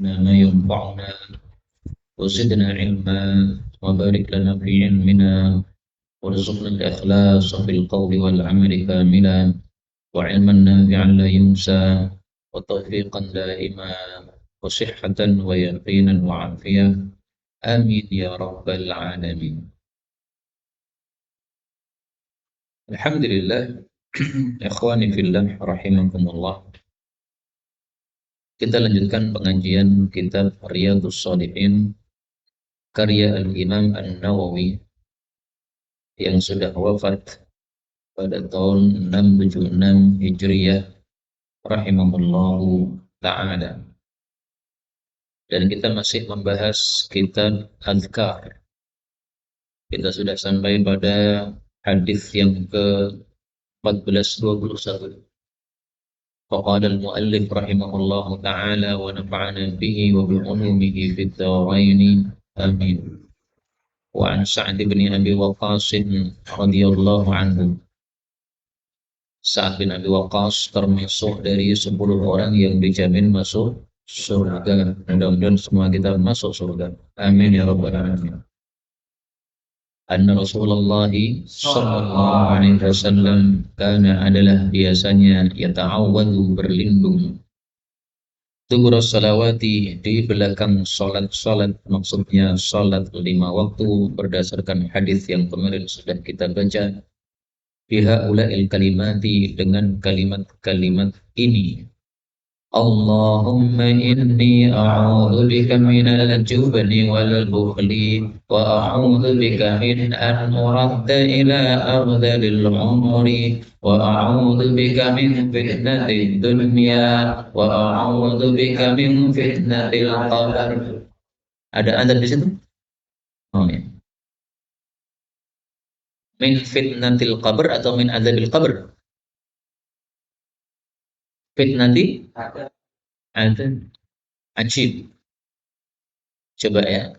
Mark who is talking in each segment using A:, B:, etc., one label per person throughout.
A: علمنا ما ينفعنا وزدنا علما وبارك لنا في علمنا وارزقنا الإخلاص في القول والعمل كاملا وعلما نافعا لا ينسى وتوفيقا دائما وصحة ويقينا وعافية آمين يا رب العالمين. Alhamdulillah. Ikhwani fillah rahimakumullah. Kita lanjutkan pengajian kitab Riyadhus Shalihin karya Al-Imam An-Nawawi yang sudah wafat pada tahun 676 Hijriyah rahimahullahu ta'ala. Dan kita masih membahas kitab Adhkar. Kita sudah sampai pada hadis yang ke-1421. فقال المؤلف رحمه الله تعالى ونفعنا به وبعلومه في الدارين آمين. وعن سعد بن أبي وقاص رضي الله عنه. Sa'ad bin Abi Waqqas termasuk dari 10 orang yang dijamin masuk surga. Mudah-mudahan semua kita masuk surga. Amin ya rabbal alamin. Anna Rasulullah sallallahu alaihi wasallam karena adalah biasanya yata'awwadu berlindung dubur salawati di belakang salat maksudnya salat 5 waktu berdasarkan hadis yang kemarin sudah kita baca biha ula'il kalimati dengan kalimat-kalimat ini Allahumma inni a'udhu bika minal jubni wal bukhli wa a'udhu bika min an uradda ila ardhalil umri wa a'udhu bika min fitnatid dunya wa a'udhu bika min fitnatil qabr. Ada adab di situ? Oh ya. Min fitnatil qabr atau min adzabil qabr? Fitnati ada ajib. Coba ya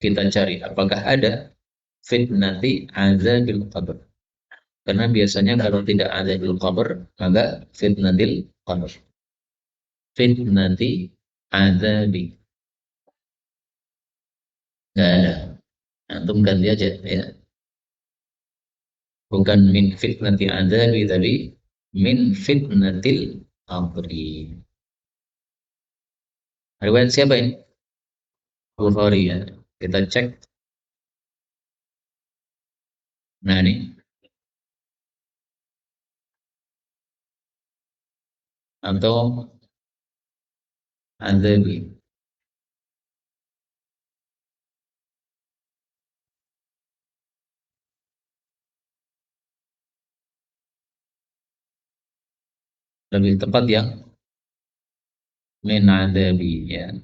A: kita cari apakah ada fitnati adzabil qabr. Karena biasanya kalau tidak adzabil qabr maka fitnatil qabr. Fitnati adzabi. Enggak ada. Antum ganti aja ya. Bukan min fitnati adzabi tapi min fitnatil qabri. Riwayat siapa ini? Bukhari ya. Kita cek. Nah ini. Atau adzabi. Lebih tepat yang min adzabi ya.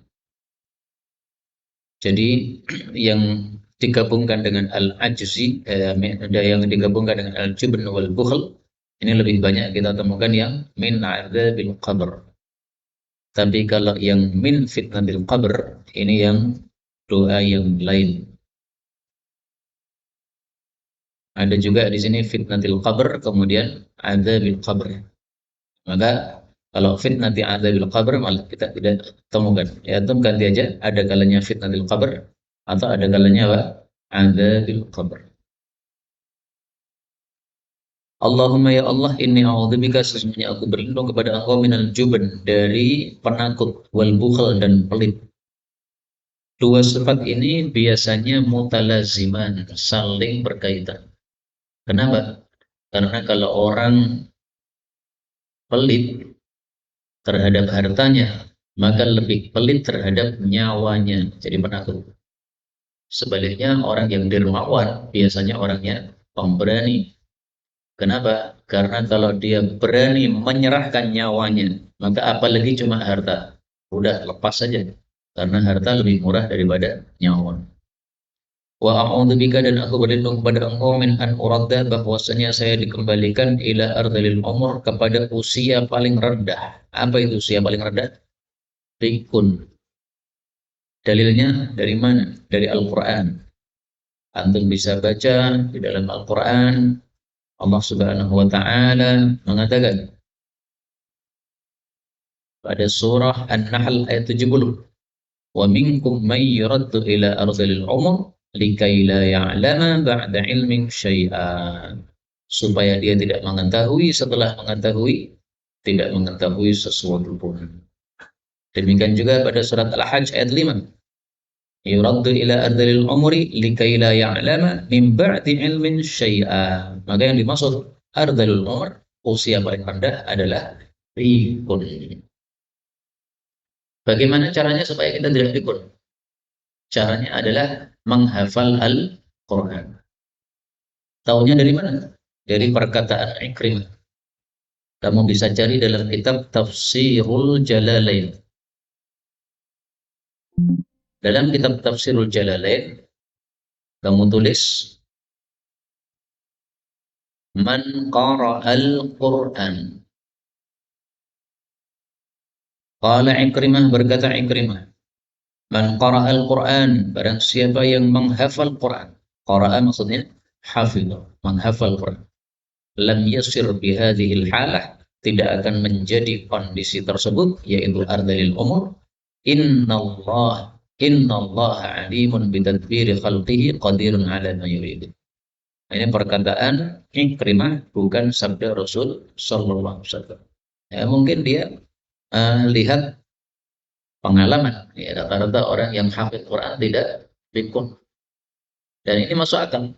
A: Jadi yang digabungkan dengan al-ajzi yang digabungkan dengan al-jubn wal bukhl ini lebih banyak kita temukan yang min adzabil qabr. Tapi kalau yang min fitnatil qabr ini yang doa yang lain. Ada juga di sini fitnatil qabr kemudian adzabil qabr. Maka kalau fitnati adzabil qabr malah kita tidak temukan. Ya antum ganti aja, ada kalanya fitnatil qabr atau ada kalanya apa? Adzabil qabr. Allahumma ya Allah inni a'udzubika sesungguhnya aku berlindung kepada Engkau minal jubn dari penakut wal bukhl dan pelit. Dua sifat ini biasanya mutalaziman, saling berkaitan. Kenapa? Karena kalau orang pelit terhadap hartanya, maka lebih pelit terhadap nyawanya, jadi penakut. Sebaliknya orang yang dermawan biasanya orangnya pemberani. Kenapa? Karena kalau dia berani menyerahkan nyawanya, maka apalagi cuma harta, udah lepas saja. Karena harta lebih murah daripada nyawa. Wa a'udzubika dan aku berlindung kepada Engkau min an uradda bahwasanya saya dikembalikan ila ardhil umur kepada usia paling rendah. Apa itu usia paling rendah? Rikun. Dalilnya dari mana? Dari Al-Qur'an. Antum bisa baca di dalam Al-Qur'an Allah Subhanahu wa taala mengatakan pada surah An-Nahl ayat 70 Wa minkum may yuraddu ila ardhil umur likai la ya'lama ba'da ilmin syai'an. Supaya dia tidak mengetahui setelah mengetahui tidak mengetahui sesuatu pun. Demikian juga pada surat Al-Hajj ayat 5. Yuraddu ila ardhil umri likai la ya'lama min ba'di ilmin syai'a. Maka yang dimaksud ardhil umur, usia paling rendah adalah pikun. Bagaimana caranya supaya kita tidak pikun? Caranya adalah menghafal Al-Quran. Taunya dari mana? Dari perkataan Ikrimah. Kamu bisa cari dalam kitab Tafsirul Jalalain. Dalam kitab Tafsirul Jalalain, kamu tulis Man qara'al Qur'an. Qala Ikrimah, berkata Ikrimah, Man qara'al Qur'an, barang siapa yang menghafal Qur'an. Qara'a maksudnya hafidh, menghafal Qur'an. Lam yasir bihadhil halah, tidak akan menjadi kondisi tersebut, yaitu ardhil umur. Innallaha alimun bitadbiri khalqihi qadirun ala ma yurid. Ini perkataan Ikrimah, bukan sabda Rasul sallallahu alaihi wasallam. Ya, mungkin dia lihat pengalaman. Ya, rata-rata orang yang hafid Quran tidak pikun. Dan ini masuk akal.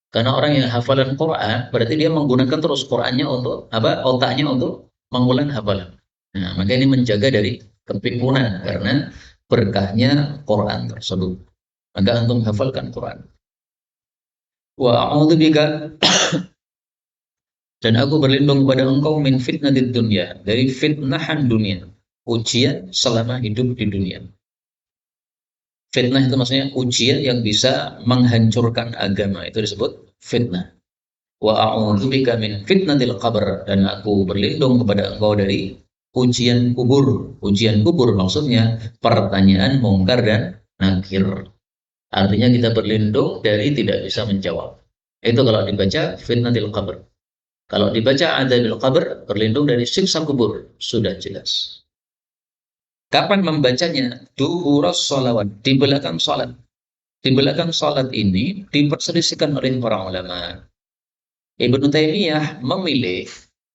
A: Karena orang yang hafalan Quran berarti dia menggunakan terus Qurannya untuk apa? Otaknya untuk mengulang hafalan. Nah, maka ini menjaga dari kepikunan karena berkahnya Quran tersebut. Maka antum hafalkan Quran. Wa a'udzubika, dan aku berlindung kepada engkau min fitnatid dunya, dari fitnahan dunia, ujian selama hidup di dunia. Fitnah itu maksudnya ujian yang bisa menghancurkan agama, itu disebut fitnah. Wa a'udzubika min fitnatil qabr, dan aku berlindung kepada engkau dari ujian kubur. Ujian kubur maksudnya pertanyaan mungkar dan nakir. Artinya kita berlindung dari tidak bisa menjawab. Itu kalau dibaca fitnatil qabr. Kalau dibaca adzabil qabr, berlindung dari siksa kubur. Sudah jelas. Kapan membacanya? Duhuras sholawat, di belakang sholat. Di belakang sholat ini diperselisihkan oleh para ulama. Ibnu Taimiyah memilih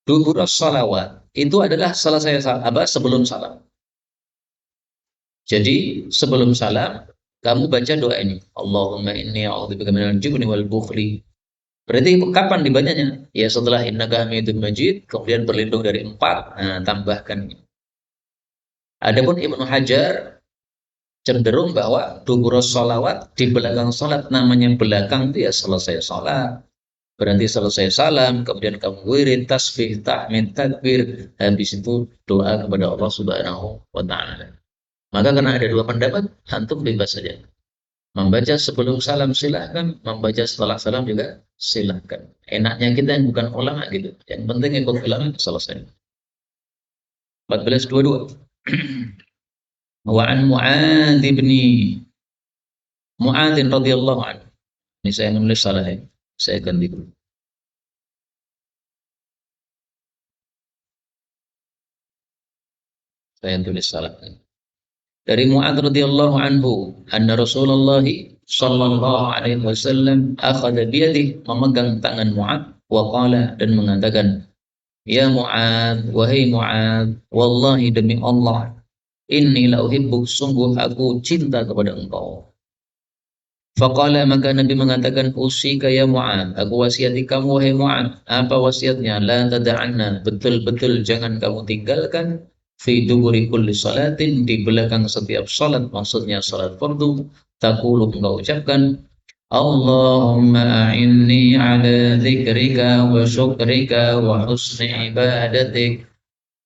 A: duhuras sholawat itu adalah selesai sebelum salam. Jadi sebelum salam kamu baca doa ini. Allahumma inni a'udzubika minal jubni wal bukhli. Berarti kapan dibacanya? Ya setelah innaka hamidum majid, kemudian berlindung dari 4. Nah, tambahkan. Adapun Ibnu Hajar cenderung bahwa duhuras sholawat di belakang sholat, namanya belakang itu ya selesai sholat. Berarti selesai salam, kemudian kamu wirid, tasbih, tahmid, takbir, habis itu doa kepada Allah Subhanahu wa Ta'ala. Maka karena ada dua pendapat, antum bebas saja. Membaca sebelum salam silahkan, membaca setelah salam juga silahkan. Enaknya kita yang bukan ulama gitu. Yang penting ikut ulama selesai. 14:22. Wa an Mu'adz bin Mu'adz radhiyallahu anhu. Ini saya menulis salah ya. Saya ganti dulu. Saya tulis salah. Dari Mu'adz radhiyallahu anhu, anna Rasulullah sallallahu alaihi wasallam akhadha biyadihi, memegang tangan Mu'adz wa qala, dan mengatakan, ya Mu'adz, wahai Mu'adz, wallahi demi Allah, inni la uhibbuk, sungguh aku cinta kepada engkau. Faqala, maka Nabi mengatakan, usika ya Mu'adz, aku wasiati kamu wahai Mu'adz. Apa wasiatnya? La tada'anna, betul-betul jangan kamu tinggalkan, fi duburi kulli salatin, di belakang setiap salat, maksudnya salat fardu, taqulu, engkau ucapkan, Allahumma a'inni ala dzikrika wa syukrika wa husni ibadatik.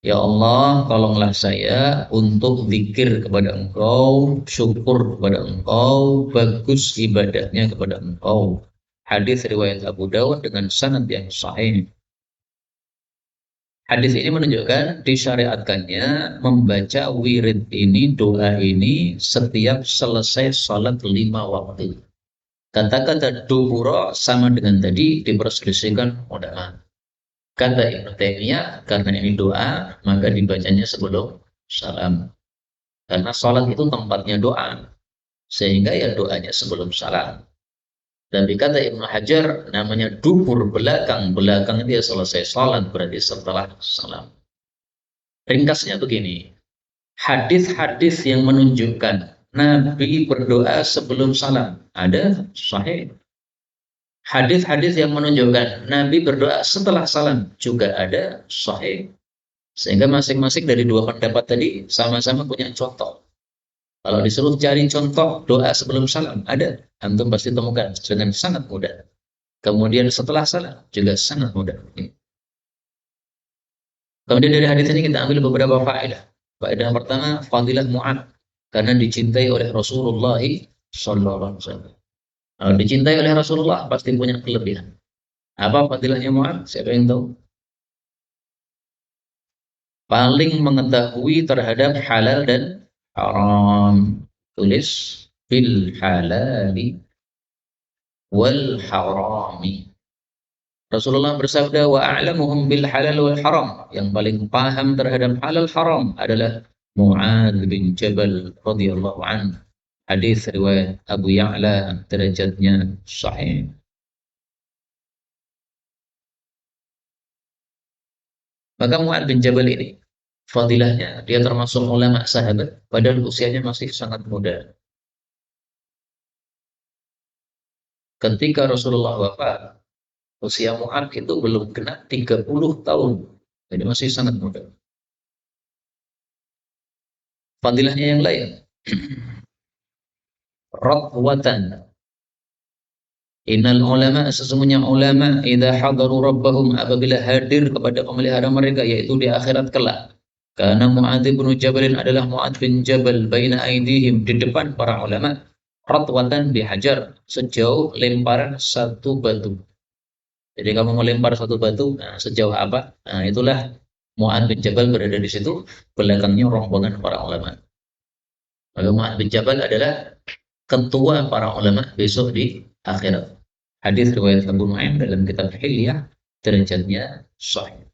A: Ya Allah, tolonglah saya untuk zikir kepada Engkau, syukur kepada Engkau, bagus ibadahnya kepada Engkau. Hadis riwayat Abu Dawud dengan sanad yang sahih. Hadis ini menunjukkan disyariatkannya membaca wirid ini, doa ini setiap selesai salat 5 waktu. Kata-kata duhura sama dengan tadi diperselisihkan ulama. Kata Ibnu Taimiyah, karena ini doa, maka dibacanya sebelum salam. Karena sholat itu tempatnya doa. Sehingga ya doanya sebelum salam. Dan dikata Ibnu Hajar, namanya dubur belakang. Belakang dia selesai sholat, berarti setelah salam. Ringkasnya begini, hadis-hadis yang menunjukkan Nabi berdoa sebelum salam ada sahih. Hadis-hadis yang menunjukkan Nabi berdoa setelah salam juga ada sahih. Sehingga masing-masing dari dua pendapat tadi sama-sama punya contoh. Kalau disuruh cari contoh doa sebelum salam, ada. Antum pasti temukan dengan sangat mudah. Kemudian setelah salam juga sangat mudah. Kemudian dari hadis ini kita ambil beberapa faedah. Faedah yang pertama, fadilah Mu'ad karena dicintai oleh Rasulullah SAW. Kalau dicintai oleh Rasulullah pasti punya kelebihan. Apa fadilahnya Mu'ad? Siapa yang tahu? Paling mengetahui terhadap halal dan haram. Tulis bil halali wal harami. Rasulullah bersabda wa a'lamuhum bil halal wal haram. Yang paling paham terhadap halal haram adalah Mu'adz bin Jabal radhiyallahu anhu. Hadis riwayat Abu Ya'la, derajatnya sahih. Maka Mu'adz bin Jabal ini fadilahnya dia termasuk ulama sahabat padahal usianya masih sangat muda. Ketika Rasulullah wafat, usia Mu'adz itu belum genap 30 tahun. Jadi masih sangat muda. Fadilahnya yang lain. Radwatan. Innal ulama, sesungguhnya ulama idza hadaru rabbahum, apabila hadir kepada pemelihara mereka yaitu di akhirat kelak. Karena Mu'adz bin Jabal adalah Mu'adz bin Jabal baina aidihim, di depan para ulama, radwatan dihajar, sejauh lemparan satu batu. Jadi kamu melempar satu batu, nah, sejauh apa? Nah, itulah Mu'adz bin Jabal berada di situ, belakangnya rombongan para ulama. Maka Mu'adz bin Jabal adalah ketua para ulama besok di akhirat. Hadis riwayat Abu Nuaim dalam kitab Hilyah, derajatnya sahih.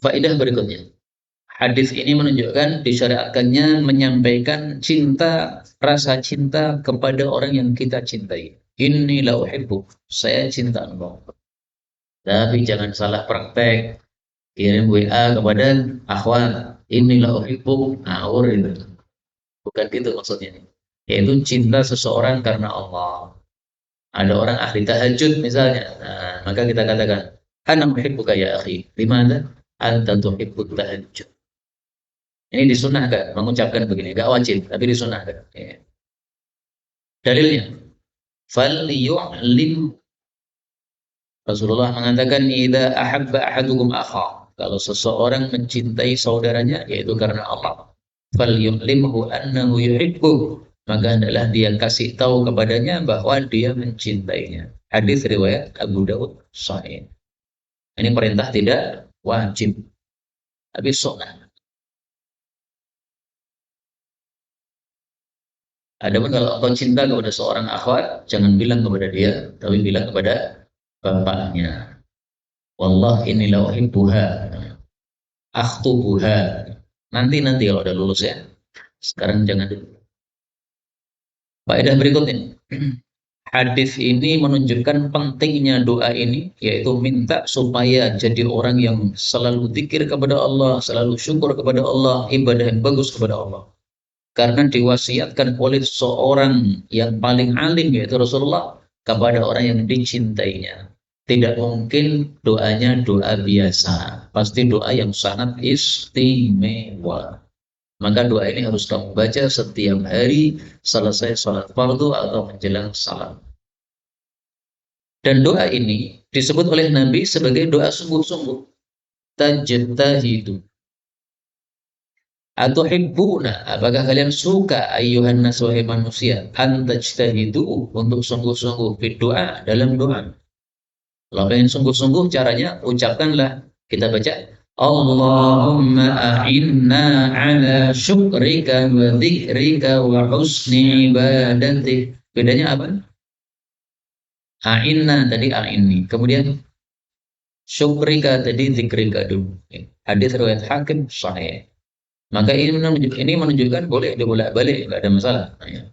A: Faedah berikutnya. Hadis ini menunjukkan disyariatkannya menyampaikan cinta, rasa cinta kepada orang yang kita cintai. Inni la uhibbu, saya cinta engkau. Tapi jangan salah praktek. Kirim WA kepada akhwat. Inni la uhibbu, ngawur itu. Bukan gitu maksudnya. Yaitu cinta seseorang karena Allah. Ada orang ahli tahajud misalnya. Nah, maka kita katakan, ana uhibbuka ya akhi. Dimana? Anta tuhibbut tahajud. Ini disunahkan, mengucapkan begini. Gak wajib, tapi disunahkan. Ya. Dalilnya, fal yu'lim, Rasulullah mengatakan, idza ahabba ahadukum akha. Kalau seseorang mencintai saudaranya, yaitu karena Allah, fal yu'limhu annahu yuhibbu, maka adalah dia kasih tahu kepadanya bahwa dia mencintainya. Hadis riwayat Abu Daud sahih. Ini perintah tidak wajib, tapi sunnah. Adapun kalau engkau cinta kepada seorang akhwat, jangan bilang kepada dia, tapi bilang kepada bapaknya. Wallah inni la uhibbuha, akhtubuha. Nanti kalau udah lulus ya. Sekarang jangan dulu. Faedah berikutnya. Hadis ini menunjukkan pentingnya doa ini, yaitu minta supaya jadi orang yang selalu zikir kepada Allah, selalu syukur kepada Allah, ibadah yang bagus kepada Allah. Karena diwasiatkan oleh seorang yang paling alim, yaitu Rasulullah, kepada orang yang dicintainya. Tidak mungkin doanya doa biasa, pasti doa yang sangat istimewa. Maka doa ini harus kamu baca setiap hari selesai sholat fardu atau menjelang salam. Dan doa ini disebut oleh Nabi sebagai doa sungguh-sungguh. Tajtahidu. Atau hibbuna, apakah kalian suka ayuhan nas wahai manusia, an tajtahidu, untuk sungguh-sungguh berdoa dalam doa. Kalau pengen sungguh-sungguh caranya ucapkanlah, kita baca Allahumma a'inna ala syukrika wa dzikrika wa husni ibadatik. Bedanya apa? A'inna tadi a'inni. Kemudian syukrika tadi dzikrika dulu. Hadis riwayat Hakim sahih. Maka ini menunjukkan boleh dibolak-balik, nggak ada masalah. Ya.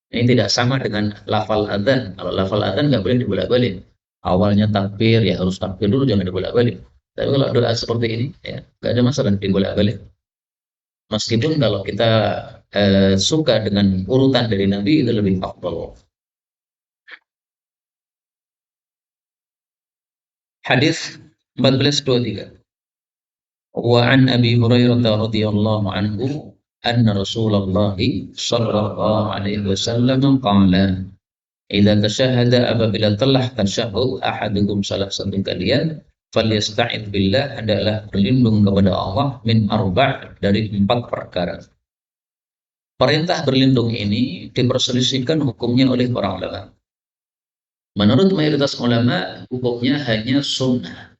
A: Ini tidak sama dengan lafal adzan. Kalau lafal adzan nggak boleh dibolak-balik. Awalnya takbir, ya harus takbir dulu, jangan dibolak-balik. Tapi kalau doa seperti ini, ya nggak ada masalah dibolak-balik. Meskipun kalau kita suka dengan urutan dari Nabi itu lebih afdal. Hadis 1423. Wa an Abi Hurairah radhiyallahu anhu anna Rasulullah sallallahu alaihi wasallam qala idza tasyahada apabila telah tasyahud ahadukum salah satu kalian falyasta'in billah adalah berlindung kepada Allah min arba' dari 4 perkara. Perintah berlindung ini diperselisihkan hukumnya oleh para ulama. Menurut mayoritas ulama, hukumnya hanya sunnah.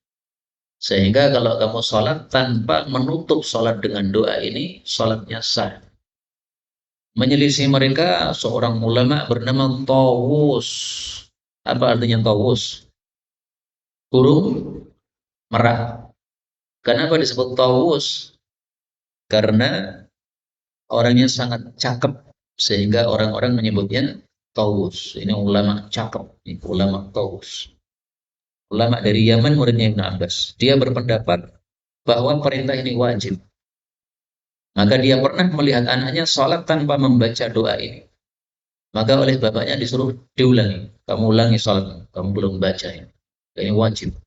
A: Sehingga kalau kamu sholat tanpa menutup sholat dengan doa ini, sholatnya sah. Menyelisih mereka, seorang ulama bernama Tawus. Apa artinya Tawus? Burung merah. Kenapa disebut Tawus? Karena orangnya sangat cakep, sehingga orang-orang menyebutnya Tawus. Ini ulama cakep, ini ulama Tawus. Ulama dari Yaman, muridnya Ibn Abbas. Dia berpendapat bahwa perintah ini wajib. Maka dia pernah melihat anaknya sholat tanpa membaca doa ini. Maka oleh bapaknya disuruh diulangi. Kamu ulangi sholat, kamu belum baca ini. Ini wajib.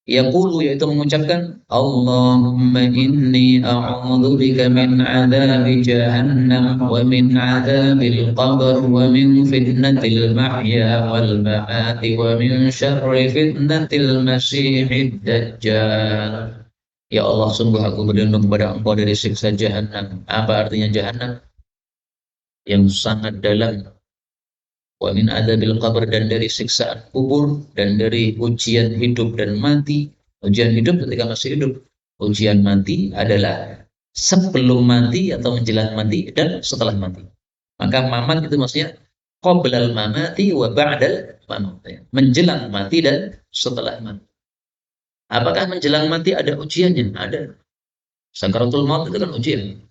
A: Yaqulu, yaitu mengucapkan Allahumma inni a'udzubika min adzabi jahannam wa min adzabil qabr wa min fitnatil mahya wal mamati wa min syarri fitnatil masiihid dajjal. Ya Allah, sungguh aku berlindung kepada Engkau dari siksa jahannam. Apa artinya jahannam? Yang sangat dalam. Wa min adzabil qabr, dan dari siksaan kubur, dan dari ujian hidup dan mati. Ujian hidup ketika masih hidup. Ujian mati adalah sebelum mati atau menjelang mati dan setelah mati. Maka mamat itu maksudnya qoblal mamati wa ba'dal mamat. Menjelang mati dan setelah mati. Apakah menjelang mati ada ujiannya? Ada. Sakaratul maut itu kan ujian.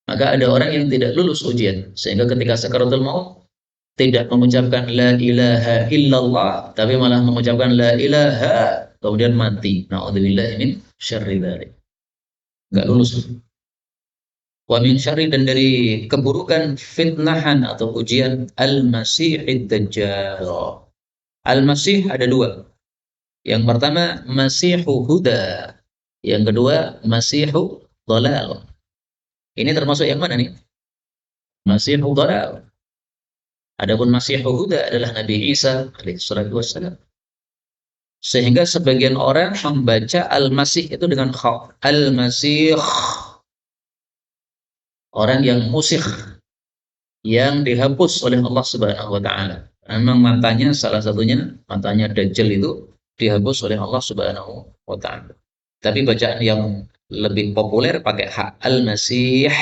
A: Maka ada orang yang tidak lulus ujian, sehingga ketika sakaratul maut tidak mengucapkan la ilaha illallah, tapi malah mengucapkan la ilaha, kemudian mati. Na'udzubillahi min syarri dzalik. Enggak lulus. Wa min syarri, dan dari keburukan fitnahan atau ujian al-masihid dajjal. Al-masih ada 2. Yang pertama masihu huda, yang kedua masihu dhalal. Ini termasuk yang mana nih? Masihu dhalal. Adapun Masihu Huda adalah Nabi Isa alaihissalatu wassalam. Sehingga sebagian orang membaca Al-Masih itu dengan kha. Al-Masih, orang yang musih, yang dihapus oleh Allah Subhanahu wa taala. Memang matanya, salah satunya matanya Dajjal itu dihapus oleh Allah Subhanahu wa taala. Tapi bacaan yang lebih populer pakai ha, Al-Masih,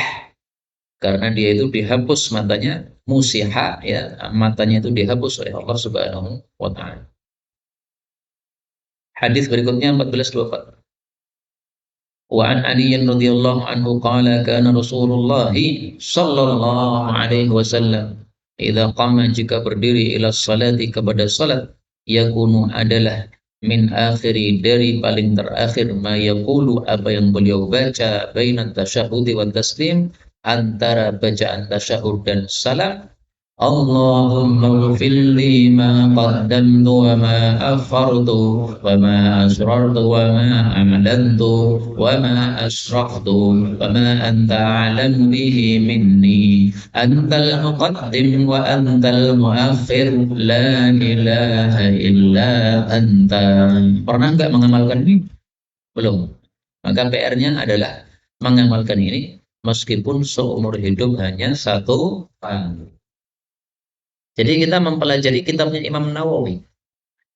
A: karena dia itu dihapus matanya, musiha, ya, matanya itu dihapus oleh Allah Subhanahu wa taala. Hadis berikutnya 1424. Wa an Ali radhiyallahu anhu qala kana Rasulullah sallallahu alaihi wasallam idza qama, jika berdiri, ila salati, kepada salat, yakunu adalah min akhiri, dari paling terakhir, ma yaqulu, apa yang beliau baca, bainat tasyahudi wa taslim, antara bacaan tasyahud dan salam. Allahumma ghfirli ma qaddamtu wa ma akhartu wa ma asrartu wa ma a'lantu wa ma asraftu wa ma anta a'lamu bihi minni antal muqaddim wa antal muakhir la ilaha illa anta. Pernah enggak mengamalkan ini? Belum. Maka PR-nya adalah mengamalkan ini meskipun seumur hidup hanya 1 tahun. Jadi kita mempelajari kitabnya Imam Nawawi.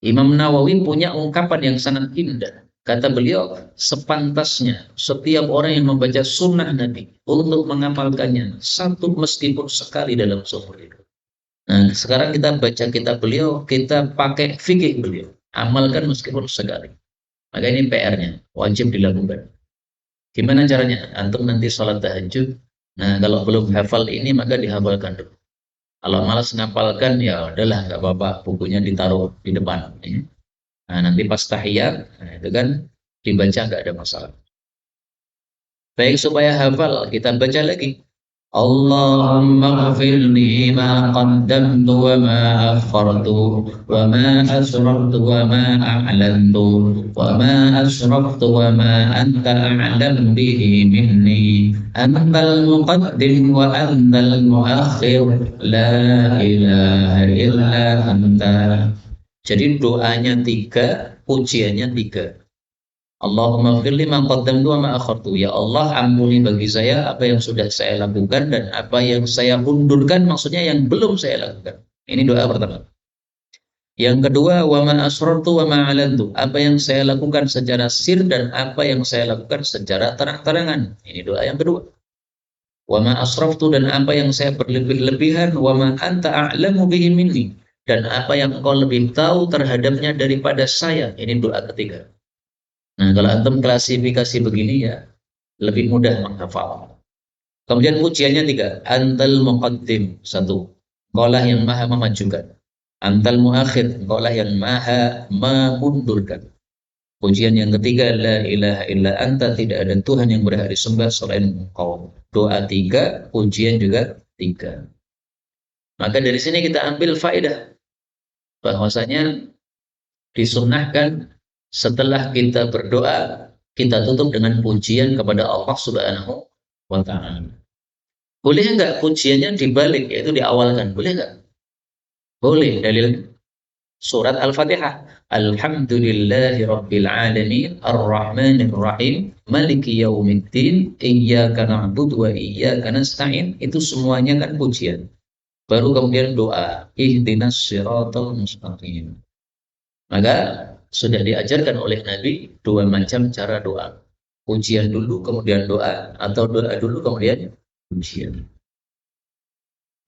A: Imam Nawawi punya ungkapan yang sangat indah. Kata beliau, sepantasnya setiap orang yang membaca sunnah Nabi untuk mengamalkannya, satu meskipun sekali dalam seumur hidup. Nah, sekarang kita baca kitab beliau, kita pakai fikih beliau. Amalkan meskipun sekali. Maka ini PR-nya, wajib dilakukan. Gimana caranya? Antum nanti sholat tahajud. Nah, kalau belum hafal ini maka dihafalkan dulu. Kalau malas ngapalkan ya udahlah nggak apa-apa, bukunya ditaruh di depan. Ya. Nah, nanti pas tahiyat, nah, itu kan dibaca nggak ada masalah. Baik supaya hafal, kita baca lagi. Allahumma ghfirli ma qaddamtu wa ma akhartu wa ma asrartu wa ma a'lantu wa ma asraftu wa ma anta a'lam bihi minni antal muqaddim wa antal muakhir la ilaha illa anta. Jadi doanya tiga, pujiannya tiga. Allahumma firli ma qaddamtu wa ma akhartu. Ya Allah, ampuni bagi saya apa yang sudah saya lakukan dan apa yang saya undurkan, maksudnya yang belum saya lakukan. Ini doa pertama. Yang kedua, wa ma asrartu wa ma alantu. Apa yang saya lakukan secara sir dan apa yang saya lakukan secara terang-terangan. Ini doa yang kedua. Wa ma asraftu, dan apa yang saya berlebih-lebihan, wa ma anta a'lamu bihi minni. Dan apa yang engkau lebih tahu terhadapnya daripada saya. Ini doa ketiga. Nah, kalau antum klasifikasi begini ya lebih mudah menghafal. Kemudian pujiannya tiga. Antal muqaddim, satu. Engkaulah yang maha memajukan. Antal muakhir, engkaulah yang maha memundurkan. Pujian yang ketiga, la ilaha illa anta, tidak ada Tuhan yang berhak disembah selain engkau. Doa tiga, pujian juga tiga. Maka dari sini kita ambil faedah bahwasanya disunnahkan setelah kita berdoa, kita tutup dengan pujian kepada Allah Subhanahu wa Ta'ala. Boleh enggak pujiannya dibalik, yaitu diawalkan? Boleh enggak? Boleh. Dalil surat Al-Fatihah. Alhamdulillahi Rabbil Alamin, Ar-Rahmanir Rahim, Maliki Yaumiddin, Iyyaka na'budu wa iyyaka nasta'in. Itu semuanya kan pujian. Baru kemudian doa, Ihdinas siratal mustaqim. Maka sudah diajarkan oleh Nabi dua macam cara doa. Pujian dulu kemudian doa, atau doa dulu kemudian pujian.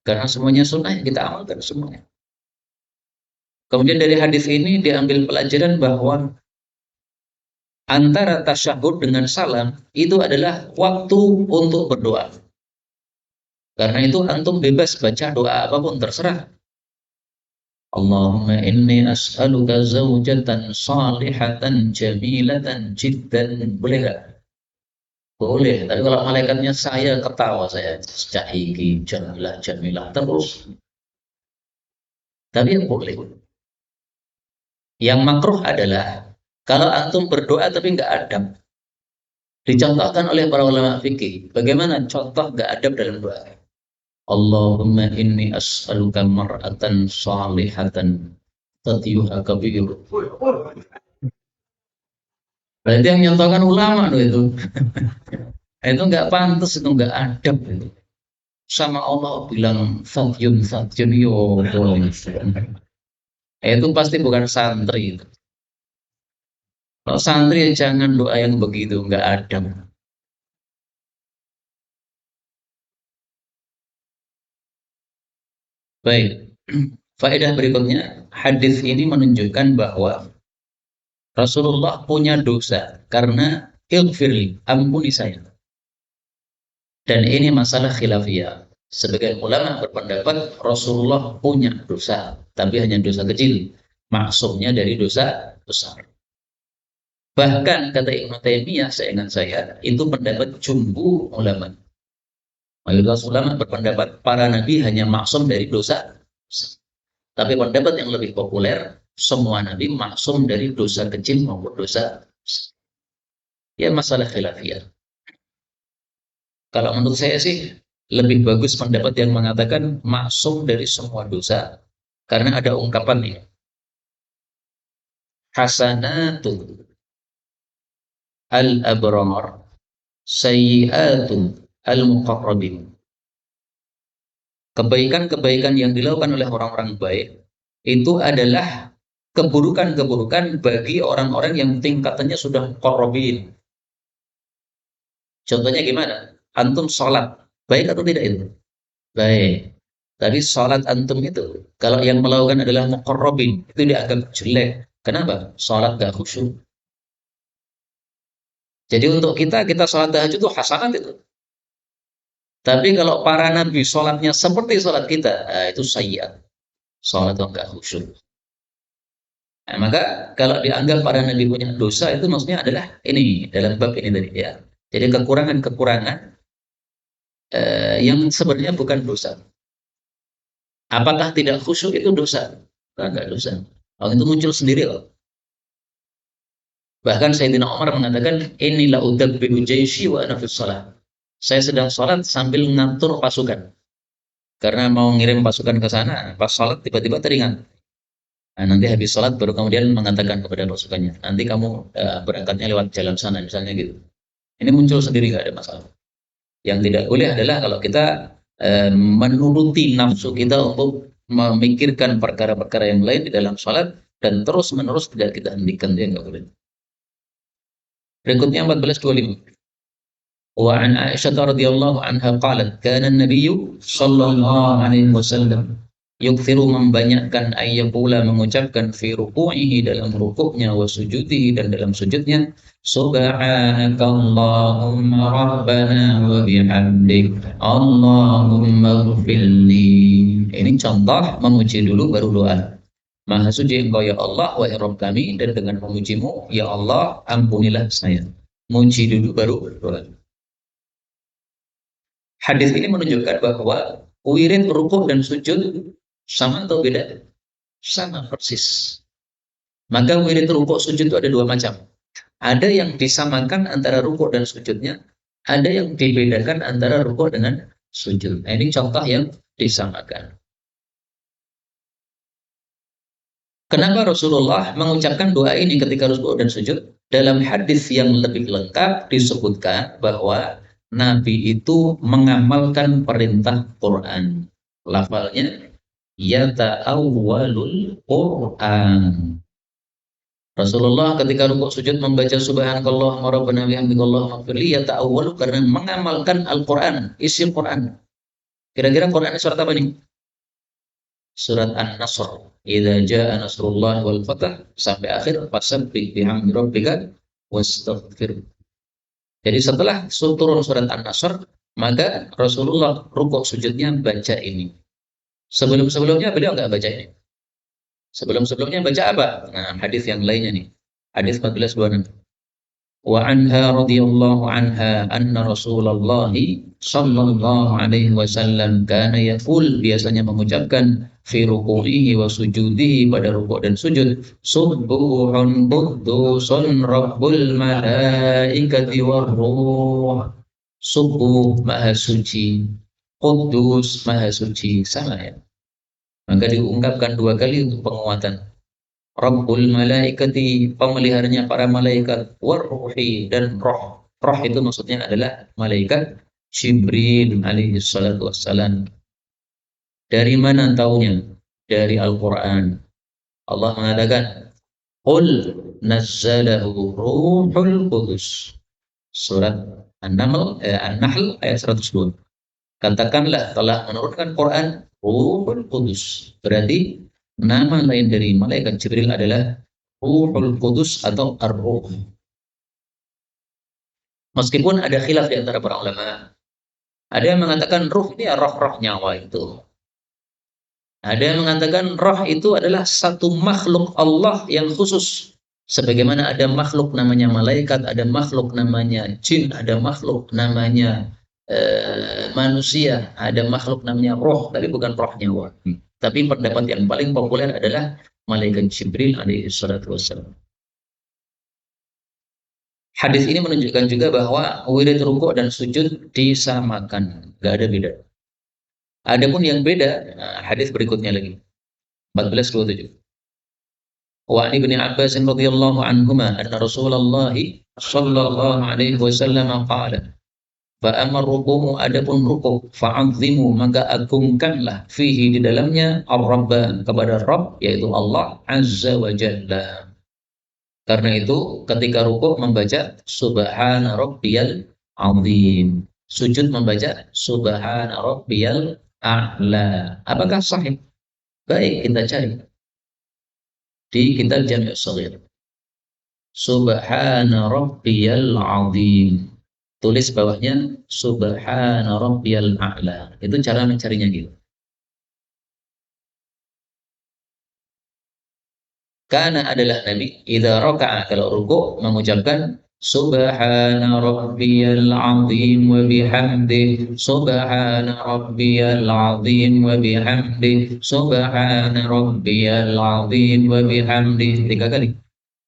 A: Karena semuanya sunnah, kita amalkan semuanya. Kemudian dari hadis ini diambil pelajaran bahwa antara tasyahud dengan salam itu adalah waktu untuk berdoa. Karena itu antum bebas baca doa apapun, terserah. Allahumma inni as'aluka zawjatan salihatan jamilatan jiddan. Boleh nggak? Boleh. Tapi kalau malaikatnya saya ketawa, saya cahiki jamilah jamilah terus. Tapi yang boleh. Yang makruh adalah kalau antum berdoa tapi nggak adab. Dicontohkan oleh para ulama fikih. Bagaimana contoh nggak adab dalam doa? Allahumma inni as'aluka mar'atan salihatan tatiyuha kabir. Berarti yang nyontohkan ulama loh itu. Itu nggak pantas, itu nggak adab itu. Sama Allah bilang satyun satyun yo. Itu pasti bukan santri itu. Kalau santri jangan doa yang begitu, nggak adab. Baik. Faedah berikutnya, hadis ini menunjukkan bahwa Rasulullah punya dosa karena ilfirli, ampuni saya. Dan ini masalah khilafiyah. Sebagian ulama berpendapat Rasulullah punya dosa, tapi hanya dosa kecil. Maksudnya dari dosa besar. Bahkan kata Ibnu Taimiyah, seingat saya, itu pendapat jumhur ulama. Mayoritas ulama berpendapat para nabi hanya maksum dari dosa besar. Tapi pendapat yang lebih populer, semua nabi maksum dari dosa kecil maupun dosa besar. Ya masalah khilafiyah. Kalau menurut saya sih lebih bagus pendapat yang mengatakan maksum dari semua dosa. Karena ada ungkapan ini. Hasanatun al-abrar sayyi'atun al-muqarrabin. Kebaikan-kebaikan yang dilakukan oleh orang-orang baik itu adalah keburukan-keburukan bagi orang-orang yang tingkatannya sudah muqarrabin. Contohnya gimana? Antum sholat, baik atau tidak itu? Baik. Tapi sholat antum itu, kalau yang melakukan adalah muqarrabin, itu dianggap jelek. Kenapa? Sholat gak khusyuk. Jadi untuk kita sholat tahajud itu hasanat itu. Tapi kalau para nabi sholatnya seperti sholat kita, itu sayyiat. Sholat yang enggak khusyuk. Nah, maka kalau dianggap para nabi punya dosa itu maksudnya adalah ini dalam bab ini tadi ya. Jadi kekurangan-kekurangan yang sebenarnya bukan dosa. Apakah tidak khusyuk itu dosa? Enggak dosa. Kalau itu muncul sendiri loh. Bahkan Sayyidina Umar mengatakan, inilah udabbi'u jaisi wa ana fis shalah. Saya sedang sholat sambil ngatur pasukan. Karena mau ngirim pasukan ke sana, pas sholat tiba-tiba teringat. Nah, nanti habis sholat baru kemudian mengatakan kepada pasukannya, nanti kamu berangkatnya lewat jalan sana misalnya gitu. Ini muncul sendiri nggak ada masalah. Yang tidak boleh adalah kalau kita menuruti nafsu kita untuk memikirkan perkara-perkara yang lain di dalam sholat dan terus-menerus tidak kita hentikan, dia nggak boleh. Berikutnya 1425. Wa an Aisyah radhiyallahu anha qalat kana an-nabiy sallallahu alaihi wasallam yukthiru membanyakkan ayyakula mengucapkan fi ruku'ihi dalam rukuknya wa sujudihi dan dalam sujudnya subhanakallahumma rabbana wa bihamdik Allahumma ighfirli. Ini contoh memuji dulu baru doa. Maha suci engkau ya Allah wahai Rabb kami, dan dengan memujimu ya Allah ampunilah saya. Muji dulu baru doa. Hadis ini menunjukkan bahwa wirid rukuk dan sujud sama atau beda? Sama persis. Maka wirid rukuk sujud itu ada dua macam. Ada yang disamakan antara rukuk dan sujudnya, ada yang dibedakan antara rukuk dengan sujud. Nah, ini contoh yang disamakan. Kenapa Rasulullah mengucapkan doa ini ketika rukuk dan sujud? Dalam hadis yang lebih lengkap disebutkan bahwa Nabi itu mengamalkan perintah Quran. Lafalnya yata'awwalul Quran. Rasulullah ketika rukuk sujud membaca subhanakallahumma rabbana bihamdika allahumma ighfirli yata'awwalu karena mengamalkan Al-Qur'an, isi Quran. Kira-kira Quran surat apa nih? Surat An-Nasr. Idza jaa nasrullah wal fath sampai akhir fasabbih bihamdi rabbika wastaghfir. Jadi setelah turun surat An-Nasr, maka Rasulullah rukuk sujudnya baca ini. Sebelum-sebelumnya beliau enggak baca ini. Sebelum-sebelumnya baca apa? Nah, hadis yang lainnya nih. Hadis 1426. Wa anha radhiyallahu anha anna Rasulullah sallallahu alaihi wasallam kana yaqul, biasanya mengucapkan fi ruku'ihi wa sujudihi, pada rukuk dan sujud, subuhun quddusun rabbul malaikati war ruh. Subuh maha suci, Quddus maha suci, sama ya. Maka diungkapkan dua kali untuk penguatan. Rabbul malaikati, pemeliharanya para malaikat, warruhi, dan roh. Roh itu maksudnya adalah malaikat Jibril alaihi salatu wassalam. Dari mana taunya? Dari Al-Quran. Allah mengatakan, Qul nazzalahu ruhul qudus. Surat An-Nahl ayat 102. Katakanlah telah menurunkan Quran Ruhul Qudus. Berarti nama lain dari malaikat Jibril adalah Ruhul Qudus atau Ar-Ruh. Meskipun ada khilaf di antara para ulama. Ada yang mengatakan ruh ini roh-roh nyawa itu. Ada yang mengatakan roh itu adalah satu makhluk Allah yang khusus. Sebagaimana ada makhluk namanya malaikat, ada makhluk namanya jin, ada makhluk namanya manusia, ada makhluk namanya roh, tapi bukan roh nyawa. Tapi pendapat yang paling populer adalah malaikat Jibril alaihi salatu wassalam. Hadis ini menunjukkan juga bahwa wirid rukuk dan sujud disamakan, nggak ada beda. Adapun yang beda, hadis berikutnya lagi 1427. Wa ibni Abbas radhiyallahu anhuma anna Rasulullah sallallahu alaihi wasallam qala, fa'amar ruku'u, adapun rukuk, fa'azimu, maka agungkanlah, fihi, di dalamnya, ar-Rabba, kepada Rabb, yaitu Allah Azza wa Jalla. Karena itu ketika rukuk membaca subhana rabbiyal azim, sujud membaca subhana rabbiyal a'la. Apakah sahih? Baik, kita cari di kitab Jami' Shaghir. Subhana rabbiyal azim. Tulis bawahnya Subhana rabbiyal a'la. Itu cara mencarinya gitu. Karena adalah Nabi idza raka'a kalau ruku' mengucapkan Subhana rabbiyal azim wa bihamdi Subhana rabbiyal azim wa bihamdi Subhana rabbiyal azim wa bihamdi 3 kali.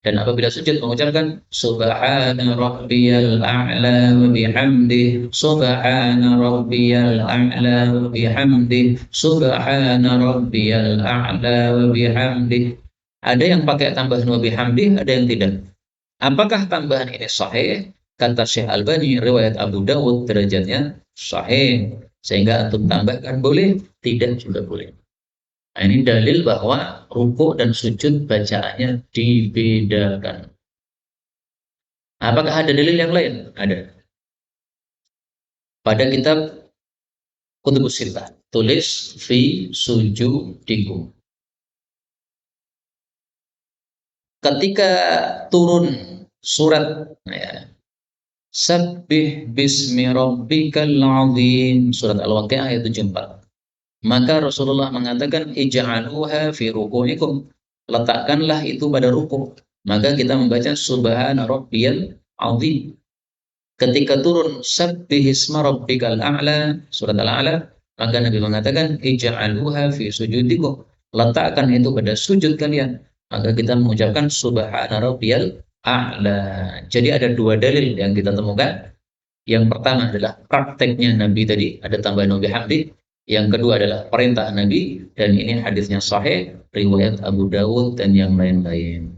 A: Dan apabila sujud mengucapkan Subhana rabbiyal a'la wa bihamdi Subhana rabbiyal a'la wa bihamdi Subhana rabbiyal a'la wa bihamdi. Ada yang pakai tambahan wa bihamdi, ada yang tidak. Apakah tambahan ini sahih? Kata Syekh Albani, riwayat Abu Dawud derajatnya sahih. Sehingga antum tambahkan boleh, tidak juga boleh. Nah, ini dalil bahwa rukuk dan sujud bacaannya dibedakan. Apakah ada dalil yang lain? Ada. Pada kitab Kutubus Sittah, tulis fi sujudikum. Ketika turun surat ya, Sabbih bismi rabbikal azim, surat Al-Waqiah ayat 74. Maka Rasulullah mengatakan ij'aluha fi ruku'ikum. Letakkanlah itu pada ruku'. Maka kita membaca subhana rabbiyal azim. Ketika turun sabbih isma rabbikal a'la, surat Al-A'la, maka Nabi mengatakan ij'aluha fi sujudikum. Letakkan itu pada sujud kalian. Maka kita mengucapkan subhana rabbiyal a'la. Jadi ada 2 dalil yang kita temukan. Yang pertama adalah prakteknya Nabi tadi, ada tambahan wa bihamdi. Yang kedua adalah perintah Nabi, dan ini hadisnya sahih, riwayat Abu Dawud dan yang lain-lain.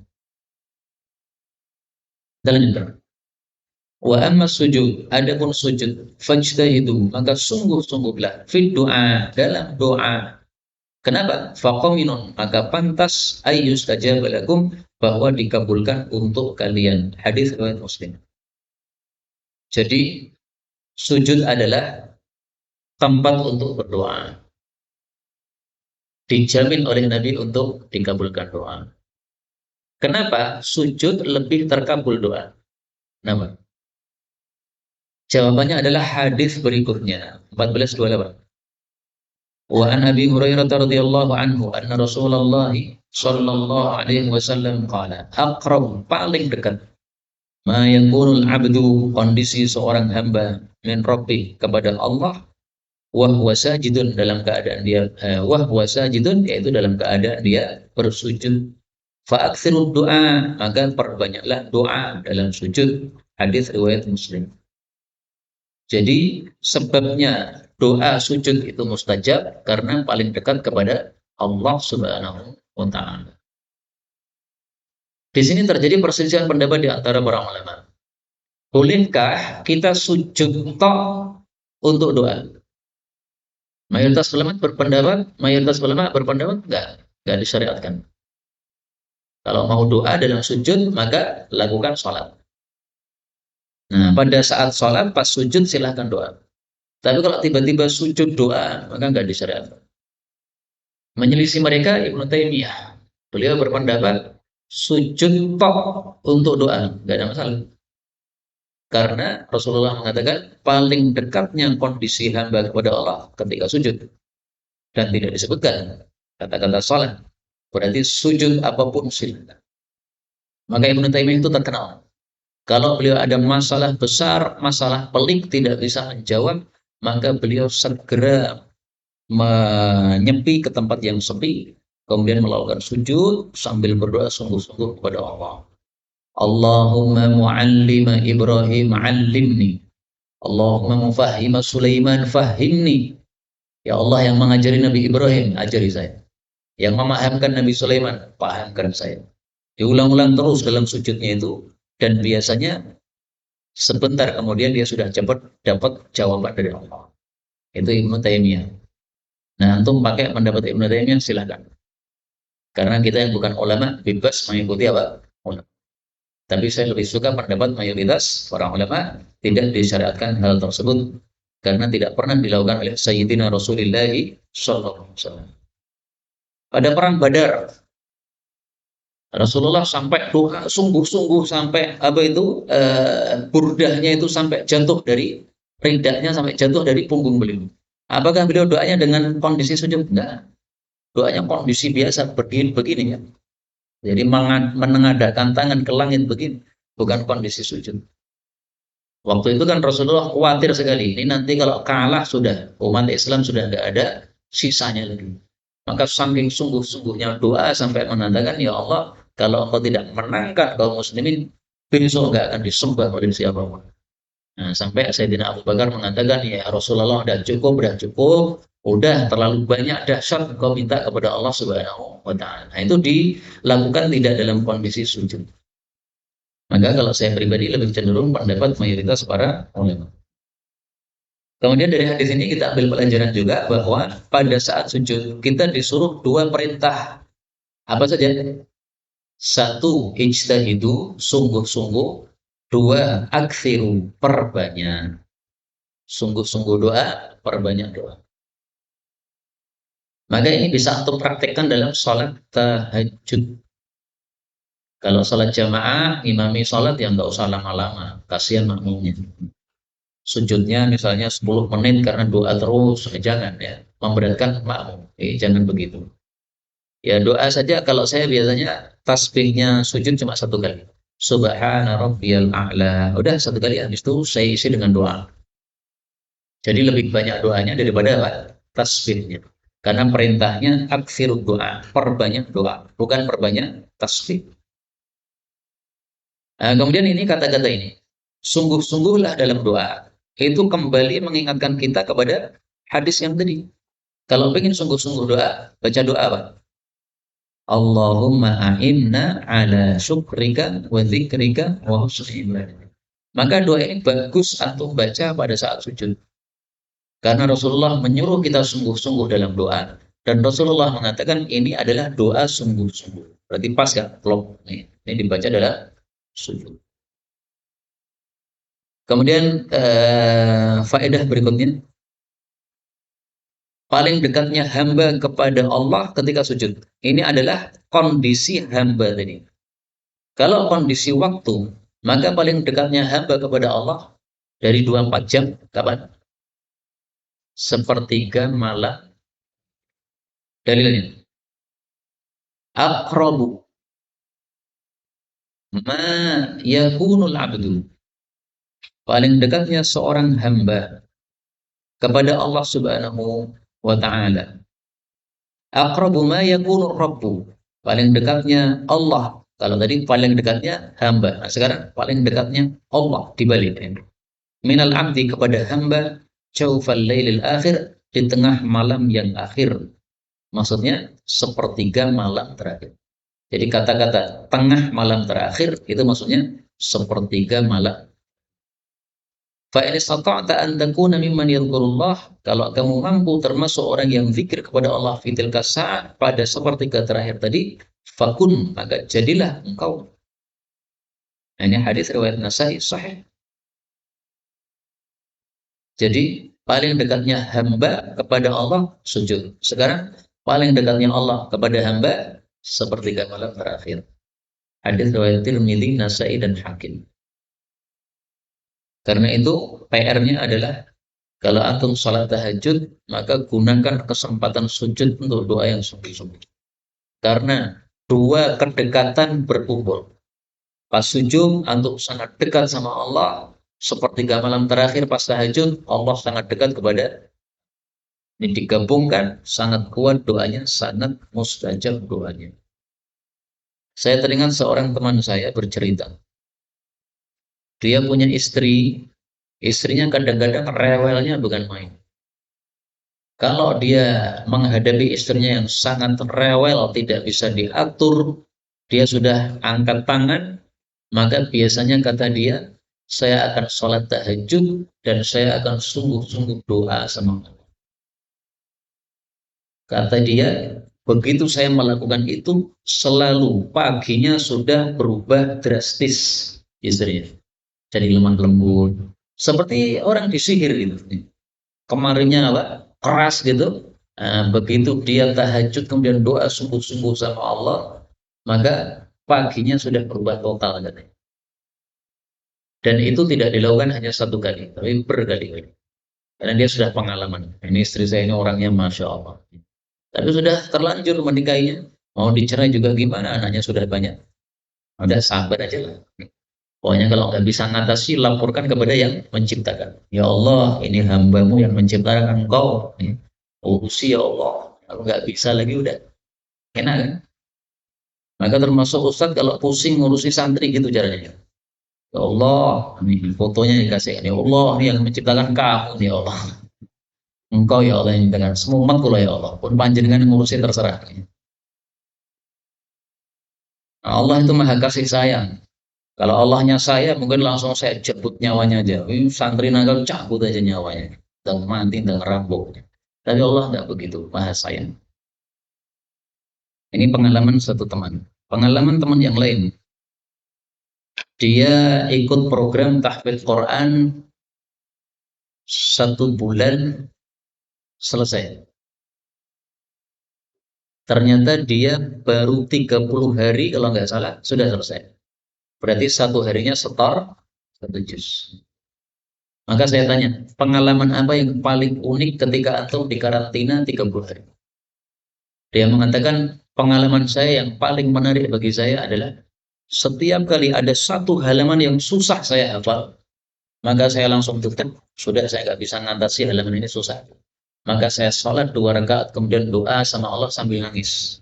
A: Kita lanjutkan. Wa amma sujud, adapun sujud, fajtahidu, maka sungguh-sungguhlah fid doa, dalam doa. Kenapa? Faqaminun, maka pantas ayyus tajabalakum, bahwa dikabulkan untuk kalian. Hadis riwayat Muslim. Jadi sujud adalah tempat untuk berdoa. Dijamin oleh Nabi untuk dikabulkan doa. Kenapa sujud lebih terkabul doa? Kenapa? Jawabannya adalah hadis berikutnya 1428. Wa an Abi Hurairah radhiyallahu anhu anna Rasulullah sallallahu alaihi wasallam qala aqrab, paling dekat ma yakunul abdu, kondisi seorang hamba min rabbi, kepada Allah, wa huwa sajidun, dalam keadaan dia wa huwa sajidun, yaitu dalam keadaan dia bersujud. Fa aktsirud doa, maka perbanyaklah doa dalam sujud. Hadis riwayat Muslim. Jadi sebabnya doa sujud itu mustajab karena paling dekat kepada Allah Subhanahu wa taala. Di sini terjadi perselisihan pendapat di antara para ulama. Bolehkah kita sujud tok untuk doa? Mayoritas ulama berpendapat enggak disyariatkan. Kalau mau doa dalam sujud, maka lakukan sholat. Nah, pada saat sholat, pas sujud silahkan doa. Tapi kalau tiba-tiba sujud doa, maka enggak disyariatkan. Menyelisih mereka Ibnu Taimiyah. Beliau berpendapat sujud tok untuk doa, enggak ada masalah. Karena Rasulullah mengatakan paling dekatnya kondisi hamba kepada Allah ketika sujud. Dan tidak disebutkan kata-kata sholat. Berarti sujud apapun silakan. Maka Ibnu Taimiyah itu terkenal. Kalau beliau ada masalah besar, masalah pelik tidak bisa menjawab, maka beliau segera menyepi ke tempat yang sepi, kemudian melakukan sujud sambil berdoa sungguh-sungguh kepada Allah. Allahumma muallima Ibrahim 'allimni. Allahumma mufahhima Sulaiman fahhimni. Ya Allah yang mengajari Nabi Ibrahim, ajari saya. Yang memahamkan Nabi Sulaiman, pahamkan saya. Diulang-ulang terus dalam sujudnya itu, dan biasanya sebentar kemudian dia sudah dapat jawaban dari Allah. Itu Ibnu Taimiyah. Nah, antum pakai pendapat Ibnu Taimiyah silakan. Karena kita yang bukan ulama bebas mengikuti apa? Ulama. Tapi saya lebih suka pendapat mayoritas para ulama tidak disyariatkan hal tersebut karena tidak pernah dilakukan oleh Sayyidina Rasulullah sallallahu alaihi wasallam. Pada perang Badar, Rasulullah sampai doa sungguh-sungguh sampai apa itu burdahnya itu sampai jatuh dari ridaknya sampai jatuh dari punggung beliau. Apakah beliau doanya dengan kondisi sujud? Enggak. Doanya kondisi biasa begini begini ya. Jadi menengadahkan tangan ke langit begini, bukan kondisi sujud. Waktu itu kan Rasulullah khawatir sekali. Ini nanti kalau kalah sudah umat Islam sudah tidak ada sisanya lagi. Maka saking sungguh-sungguhnya doa sampai menandakan ya Allah, kalau Engkau tidak menangkan kaum muslimin, besok nggak akan disembah oleh siapapun. Nah, sampai Sayyidina Abu Bakar mengatakan ya Rasulullah sudah cukup, udah terlalu banyak dahsyat engkau minta kepada Allah Subhanahu wa taala. Nah, itu dilakukan tidak dalam kondisi sujud. Maka kalau saya pribadi lebih cenderung pendapat mayoritas para ulama. Kemudian dari hadis ini kita ambil pelajaran juga bahwa pada saat sujud kita disuruh dua perintah. Apa saja? Satu, ijtahidu, sungguh-sungguh. Dua, aksiru, perbanyak. Sungguh-sungguh doa, perbanyak doa. Maka ini bisa untuk praktekkan dalam sholat tahajud. Kalau sholat jamaah, imami sholat yang nggak usah lama-lama, kasihan makmumnya. Sujudnya misalnya 10 menit karena doa terus, jangan ya, memberatkan makmum. Jangan begitu. Ya doa saja kalau saya biasanya tasbihnya sujud cuma satu kali. Subhana rabbiyal a'la. Udah satu kali habis itu saya isi dengan doa. Jadi lebih banyak doanya daripada apa? Tasbihnya. Karena perintahnya akfirud doa, perbanyak doa, bukan perbanyak tasbih. Nah, kemudian ini kata-kata ini, sungguh-sungguhlah dalam doa. Itu kembali mengingatkan kita kepada hadis yang tadi. Kalau ingin sungguh-sungguh doa, baca doa apa? Allahumma a'inna ala syukrika wa dzikrika wa husni ibadatik. Maka doa ini bagus untuk baca pada saat sujud. Karena Rasulullah menyuruh kita sungguh-sungguh dalam doa. Dan Rasulullah mengatakan ini adalah doa sungguh-sungguh. Berarti pas kan? Klop. Ini dibaca adalah sujud. Kemudian faedah berikutnya. Paling dekatnya hamba kepada Allah ketika sujud. Ini adalah kondisi hamba tadi. Kalau kondisi waktu, maka paling dekatnya hamba kepada Allah dari 24 jam, kapan? Sepertiga malam. Dalilnya. Aqrabu ma yakunul abdu. Paling dekatnya seorang hamba kepada Allah Subhanahu wa ta'ala. Aqrabu ma yakunur rabbu. Paling dekatnya Allah. Kalau tadi paling dekatnya hamba. Nah, sekarang paling dekatnya Allah dibalik. Minal abdi kepada hamba jaufal lailil akhir, di tengah malam yang akhir. Maksudnya sepertiga malam terakhir. Jadi kata-kata tengah malam terakhir itu maksudnya sepertiga malam. Fa in istata'ta an takuna mimman yadhkurullah, kalau kamu mampu termasuk orang yang zikir kepada Allah fi tilka sa'ah, pada sepertiga terakhir tadi, fakun, maka jadilah engkau. Nah, ini hadis riwayat Nasai sahih. Jadi paling dekatnya hamba kepada Allah sujud. Sekarang paling dekatnya Allah kepada hamba sepertiga malam terakhir. Hadis riwayat Tirmidzi, Nasai dan Hakim. Karena itu PR-nya adalah kalau antum sholat tahajud, maka gunakan kesempatan sujud untuk doa yang sungguh-sungguh. Karena dua kedekatan berkumpul. Pas sujud, antum sangat dekat sama Allah. Sepertiga malam terakhir pas tahajud, Allah sangat dekat kepada. Ini digabungkan, sangat kuat doanya, sangat mustajab doanya. Saya teringat seorang teman saya bercerita. Dia punya istri, istrinya kadang-kadang rewelnya bukan main. Kalau dia menghadapi istrinya yang sangat rewel, tidak bisa diatur, dia sudah angkat tangan, maka biasanya kata dia, saya akan sholat tahajud dan saya akan sungguh-sungguh doa sama Allah. Kata dia, begitu saya melakukan itu, selalu paginya sudah berubah drastis istrinya. Jadi lemah lembut, seperti orang disihir gitu. Kemarinnya apa? Keras gitu. Begitu dia tahajud kemudian doa sungguh-sungguh sama Allah, maka paginya sudah berubah total katanya. Dan itu tidak dilakukan hanya satu kali, tapi berkali-kali. Karena dia sudah pengalaman. Ini istri saya ini orangnya Masya Allah. Tapi sudah terlanjur menikahinya. Mau dicerai juga gimana, anaknya sudah banyak. Udah sabar aja lah. Pokoknya kalau nggak bisa ngatasi, laporkan kepada yang menciptakan. Ya Allah, ini hambamu yang menciptakan engkau. Urusi ya Allah. Kalau nggak bisa lagi udah enak kan? Maka termasuk Ustadz kalau pusing ngurusi santri gitu caranya. Ya Allah, ini fotonya dikasih. Ya Allah, ini yang menciptakan kamu, ya Allah. Engkau ya Allah yang dengan semua umat kula ya Allah. Pun panjenengan ngurusin terserah. Nah, Allah itu maha kasih sayang. Kalau Allahnya saya, mungkin langsung saya jemput nyawanya aja. Ini santri nakal cabut aja nyawanya. Dan mati, dan rampok. Tapi Allah tidak begitu, maha sayang. Ini pengalaman satu teman. Pengalaman teman yang lain. Dia ikut program tahfidz Quran 1 bulan selesai. Ternyata dia baru 30 hari kalau nggak salah sudah selesai. Berarti 1 harinya setor 1 juz. Maka saya tanya, pengalaman apa yang paling unik ketika antum di karantina 30 hari? Dia mengatakan, pengalaman saya yang paling menarik bagi saya adalah setiap kali ada satu halaman yang susah saya hafal, maka saya langsung tutup. Sudah saya nggak bisa ngatasi halaman ini susah. Maka saya sholat 2 rakaat, kemudian doa sama Allah sambil nangis.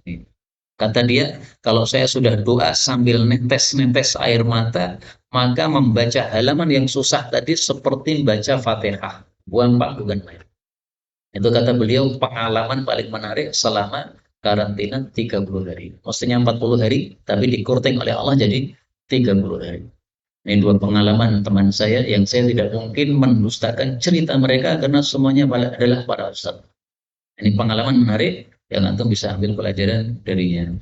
A: Kata dia, kalau saya sudah doa sambil netes-netes air mata, maka membaca halaman yang susah tadi seperti membaca Fatihah. Buang pak bukan main. Itu kata beliau pengalaman paling menarik selama karantina 30 hari. Mestinya 40 hari, tapi dikurting oleh Allah jadi 30 hari. Ini 2 pengalaman teman saya yang saya tidak mungkin mendustakan cerita mereka karena semuanya adalah para ustaz. Ini pengalaman menarik yang antum bisa ambil pelajaran darinya.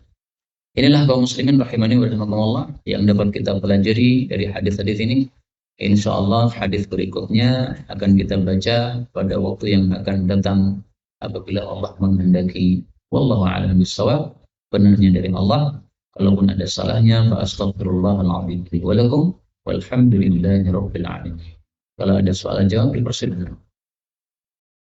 A: Inilah kaum muslimin rahimani wa rahimakumullah yang dapat kita pelajari dari hadis-hadis ini. Insya Allah hadis berikutnya akan kita baca pada waktu yang akan datang apabila Allah menghendaki. Wallahu a'lam bishawab. Benarnya dari Allah. Kalaupun ada salahnya, fa astaghfirullahaladzim. Walakum walhamdulillahi rabbil alamin. Kalau ada soal jawab dipersilakan.